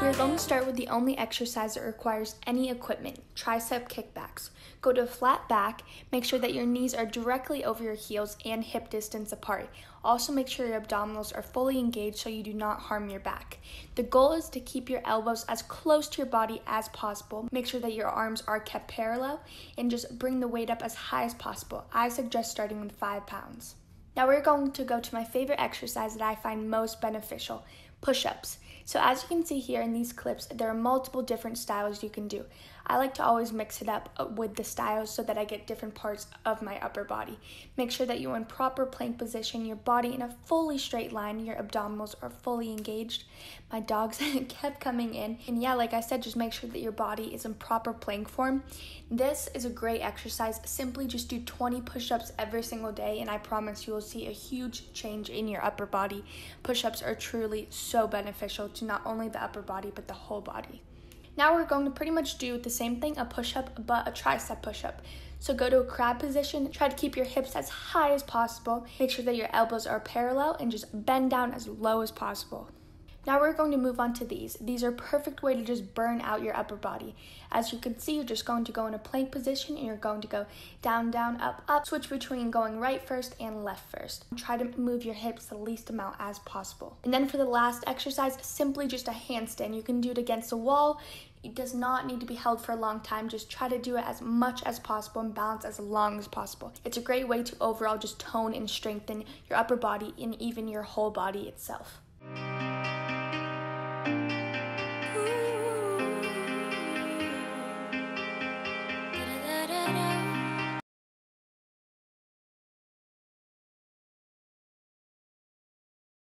We're going to start with the only exercise that requires any equipment, tricep kickbacks. Go to a flat back, make sure that your knees are directly over your heels and hip distance apart. Also make sure your abdominals are fully engaged so you do not harm your back. The goal is to keep your elbows as close to your body as possible. Make sure that your arms are kept parallel and just bring the weight up as high as possible. I suggest starting with 5 pounds. Now we're going to go to my favorite exercise that I find most beneficial, push-ups. So as you can see here in these clips, there are multiple different styles you can do. I like to always mix it up with the styles so that I get different parts of my upper body. Make sure that you're in proper plank position, your body in a fully straight line, your abdominals are fully engaged. My dogs kept coming in. And yeah, like I said, just make sure that your body is in proper plank form. This is a great exercise. Simply just do 20 push-ups every single day and I promise you will see a huge change in your upper body. Push-ups are truly so beneficial to not only the upper body but the whole body. Now we're going to pretty much do the same thing, a push-up, but a tricep push-up. So go to a crab position, try to keep your hips as high as possible, make sure that your elbows are parallel, and just bend down as low as possible. Now we're going to move on to these. These are a perfect way to just burn out your upper body. As you can see, you're just going to go in a plank position and you're going to go down, down, up, up. Switch between going right first and left first. Try to move your hips the least amount as possible. And then for the last exercise, simply just a handstand. You can do it against a wall. It does not need to be held for a long time. Just try to do it as much as possible and balance as long as possible. It's a great way to overall just tone and strengthen your upper body and even your whole body itself.